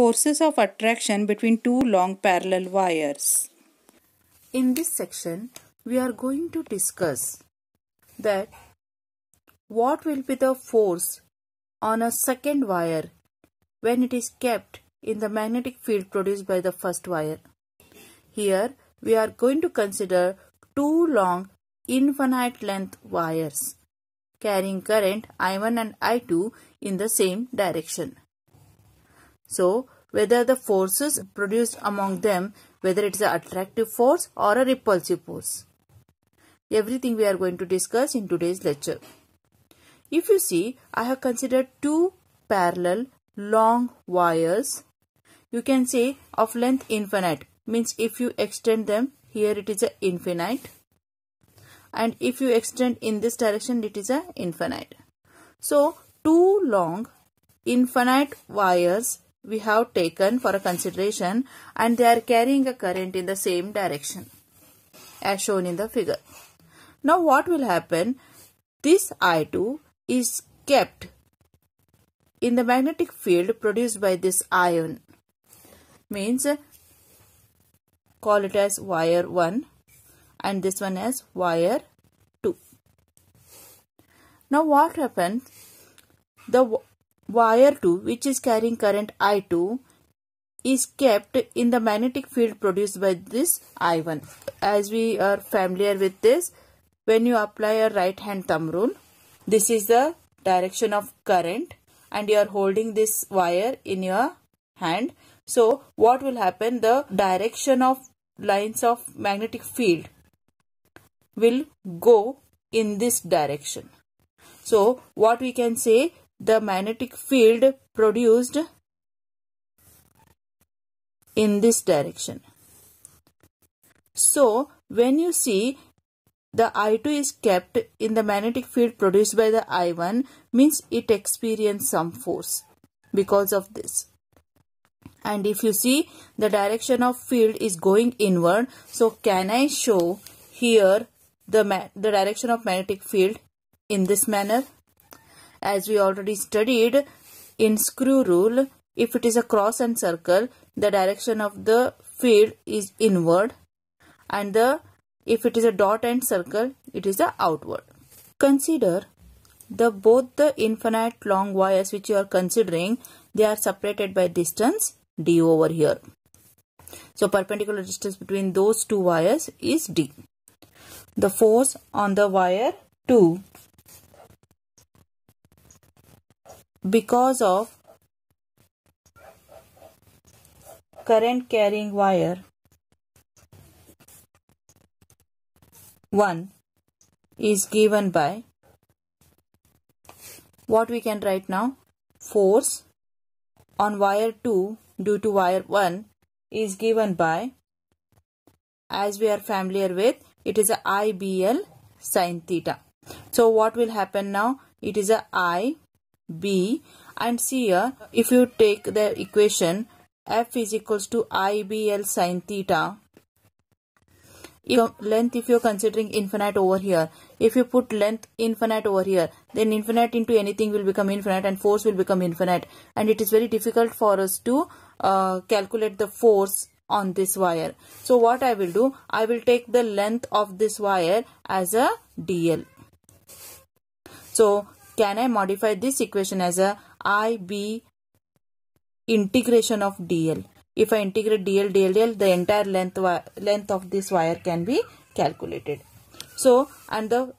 Forces of attraction between two long parallel wires. In this section, we are going to discuss that what will be the force on a second wire when it is kept in the magnetic field produced by the first wire. Here, we are going to consider two long infinite length wires carrying current I1 and I2 in the same direction. So, whether the forces produced among them, whether it is an attractive force or a repulsive force. Everything we are going to discuss in today's lecture. If you see, I have considered two parallel long wires. You can say of length infinite, means if you extend them, here it is a infinite. And if you extend in this direction, it is a infinite. So, two long infinite wires we have taken for a consideration, and they are carrying a current in the same direction as shown in the figure. Now what will happen? This I2 is kept in the magnetic field produced by this ion, means call it as wire 1 and this one as wire 2. Now what happens? The wire 2, which is carrying current I2, is kept in the magnetic field produced by this I1. As we are familiar with this, when you apply a right hand thumb rule, this is the direction of current and you are holding this wire in your hand. So what will happen? The direction of lines of magnetic field will go in this direction. So what we can say, the magnetic field produced in this direction. So when you see the I2 is kept in the magnetic field produced by the I1, means it experienced some force because of this. And if you see, the direction of field is going inward. So can I show here the direction of magnetic field in this manner? As we already studied in screw rule, if it is a cross and circle, the direction of the field is inward, and if it is a dot and circle, it is the outward. Consider both the infinite long wires which you are considering, they are separated by distance d over here. So perpendicular distance between those two wires is d. The force on the wire 2 because of current carrying wire 1 is given by, what we can write now, force on wire 2 due to wire 1 is given by, as we are familiar with, it is a IBL sin theta. So what will happen now? It is a I B, and see here, if you take the equation F is equals to IBL sin theta, length, if you are considering infinite over here, if you put length infinite over here, then infinite into anything will become infinite and force will become infinite, and it is very difficult for us to calculate the force on this wire. So what I will do, I will take the length of this wire as a dl. So can I modify this equation as a IB integration of dl? If I integrate dl, the entire length of this wire can be calculated. So, and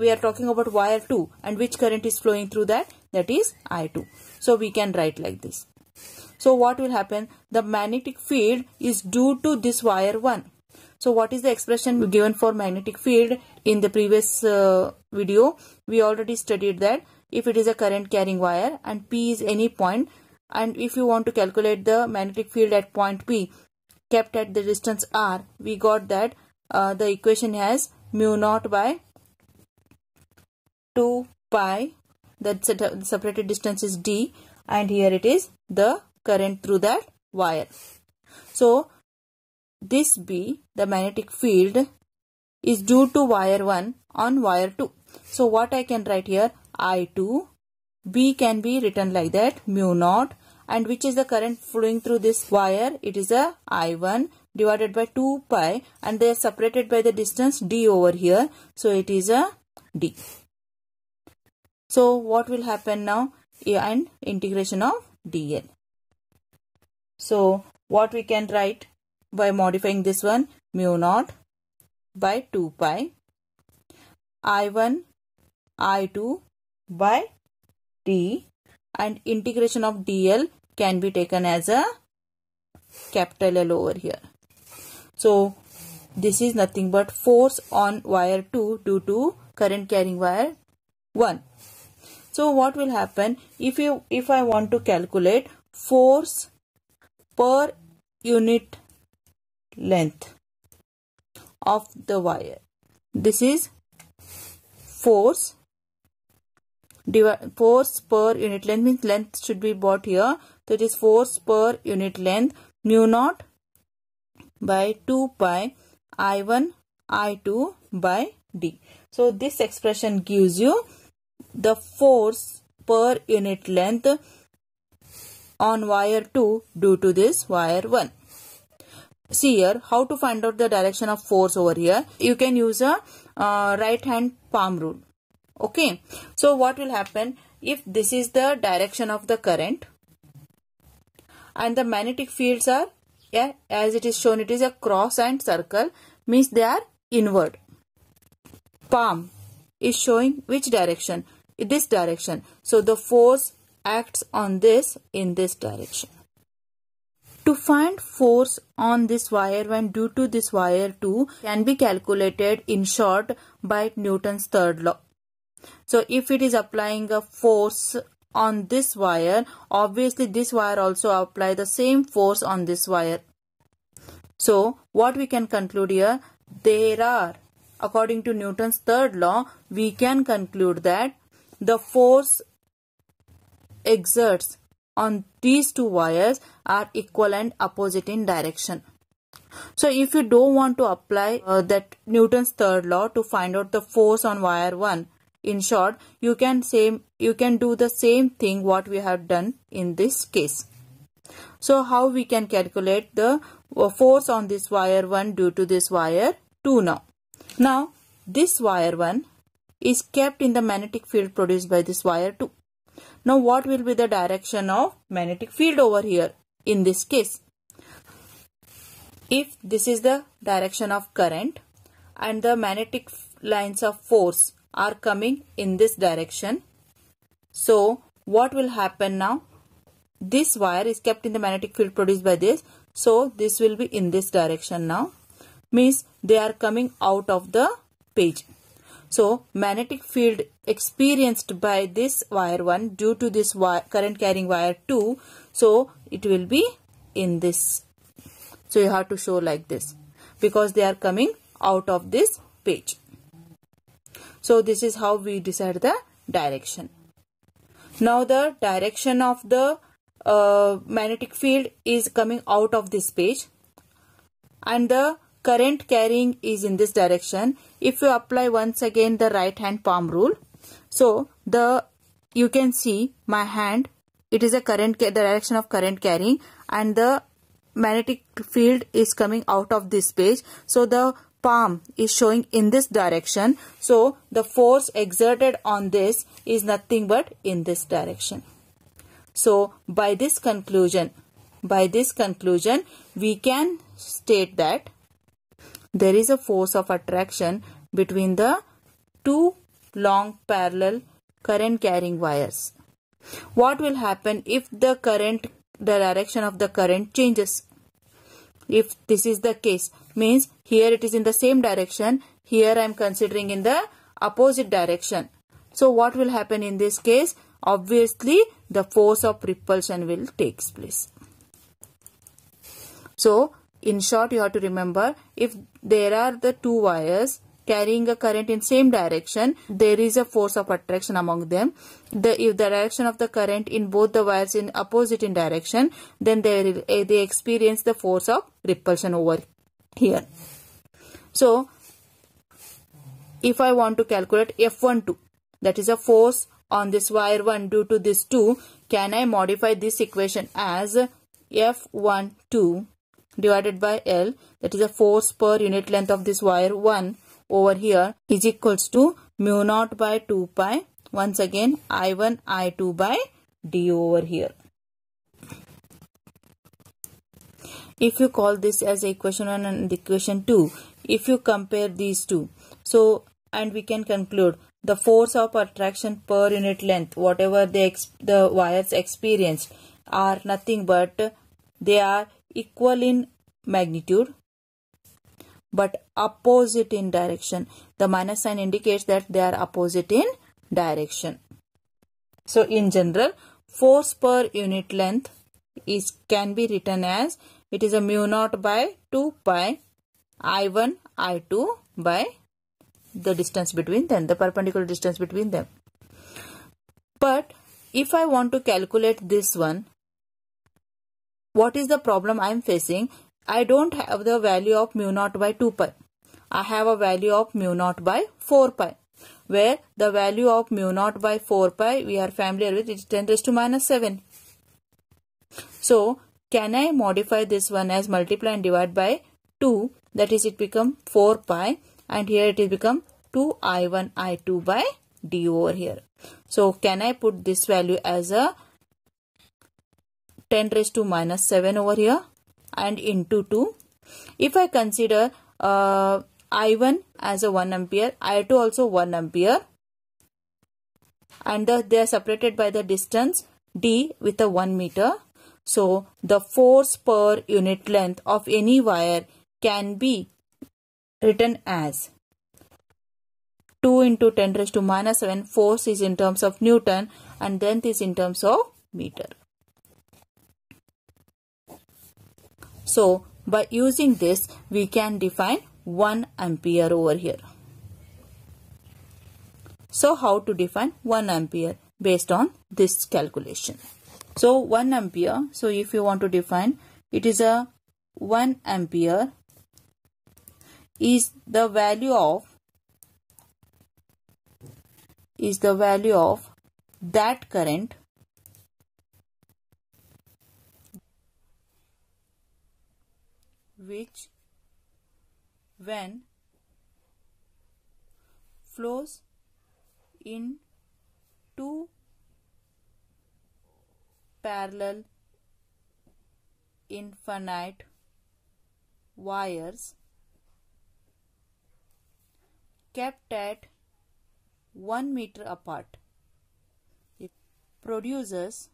we are talking about wire 2, and which current is flowing through that? That is I2. So we can write like this. So what will happen? The magnetic field is due to this wire 1. So what is the expression given for magnetic field? In the previous video, we already studied that if it is a current carrying wire and P is any point, and if you want to calculate the magnetic field at point P kept at the distance R, we got that the equation has mu naught by 2 pi, the separated distance is D, and here it is the current through that wire. So this B, the magnetic field, is due to wire 1 on wire 2. So what I can write here, I2, B can be written like that, mu naught and which is the current flowing through this wire? It is a I1 divided by 2 pi, and they are separated by the distance d over here. So it is a d. So what will happen now? And integration of dl. So what we can write by modifying this one? Mu naught by 2 pi I1 I2 by d, and integration of dl can be taken as a capital L over here. So this is nothing but force on wire 2 due to current carrying wire 1. So what will happen if I want to calculate force per unit length of the wire? This is force per unit length, means length should be brought here. So it is force per unit length mu naught by 2 pi I1 I2 by d. So this expression gives you the force per unit length on wire 2 due to this wire 1. See here how to find out the direction of force over here. You can use a right hand palm rule. Okay, so what will happen if this is the direction of the current and the magnetic fields are, as it is shown, it is a cross and circle, means they are inward. Palm is showing which direction? This direction. So the force acts on this in this direction. To find force on this wire when due to this wire 2 can be calculated in short by Newton's third law. So if it is applying a force on this wire, obviously this wire also apply the same force on this wire. So what we can conclude here? There are, according to Newton's third law, we can conclude that the force exerts on these two wires are equal and opposite in direction. So if you don't want to apply that Newton's third law to find out the force on wire 1, in short, you can do the same thing what we have done in this case. So how we can calculate the force on this wire 1 due to this wire 2 now? Now this wire 1 is kept in the magnetic field produced by this wire 2. Now what will be the direction of magnetic field over here in this case? If this is the direction of current and the magnetic lines of force are coming in this direction, so what will happen now? This wire is kept in the magnetic field produced by this, so this will be in this direction now, means they are coming out of the page. So magnetic field experienced by this wire 1 due to this current carrying wire 2, so it will be in this. So you have to show like this because they are coming out of this page. So this is how we decide the direction. Now the direction of the magnetic field is coming out of this page and the current carrying is in this direction. If you apply once again the right hand palm rule, so you can see my hand, it is the direction of current carrying and the magnetic field is coming out of this page. So the palm is showing in this direction. So the force exerted on this is nothing but in this direction. So by this conclusion, we can state that there is a force of attraction between the two long parallel current carrying wires. What will happen if the direction of the current changes? If this is the case, means here it is in the same direction, here I am considering in the opposite direction. So what will happen in this case? Obviously the force of repulsion will take place. So in short, you have to remember, if there are the two wires carrying a current in same direction, there is a force of attraction among them. If the direction of the current in both the wires in opposite in direction, then they experience the force of repulsion over here. So if I want to calculate F12, that is a force on this wire 1 due to this 2, can I modify this equation as F12 divided by L, that is a force per unit length of this wire 1 over here, is equals to mu naught by 2 pi, once again I1 I2 by d over here. If you call this as equation 1 and equation 2, if you compare these two, so and we can conclude the force of attraction per unit length, whatever the wires experienced, are nothing but they are equal in magnitude but opposite in direction. The minus sign indicates that they are opposite in direction. So in general, force per unit length can be written as, it is a mu naught by 2 pi I1 I2 by the distance between them, the perpendicular distance between them. But if I want to calculate this one, what is the problem I am facing? I don't have the value of mu naught by 2 pi. I have a value of mu naught by 4 pi, where the value of mu naught by 4 pi we are familiar with, it is 10 raised to minus 7. So can I modify this one as multiply and divide by 2, that is it become 4 pi, and here it will become 2 I1 I2 by d over here. So can I put this value as a 10 raised to minus 7 over here and into 2. If I consider I1 as a 1 ampere, I2 also 1 ampere, and they are separated by the distance d with a 1 meter. So the force per unit length of any wire can be written as 2 into 10 raised to minus 7. Force is in terms of Newton and length is in terms of meter. So by using this, we can define 1 ampere over here. So how to define 1 ampere based on this calculation? So 1 ampere, so if you want to define, it is a 1 ampere is the value of that current which when flows in two parallel infinite wires kept at 1 meter apart, it produces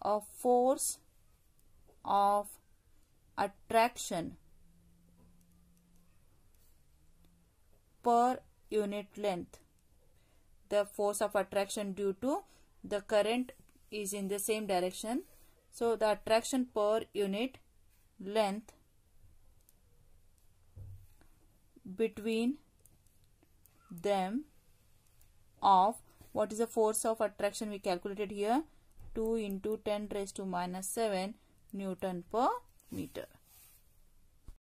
a force of attraction per unit length. The force of attraction due to the current is in the same direction. So the attraction per unit length between them of, what is the force of attraction we calculated here? 2 into 10 raised to minus 7 Newton per meter.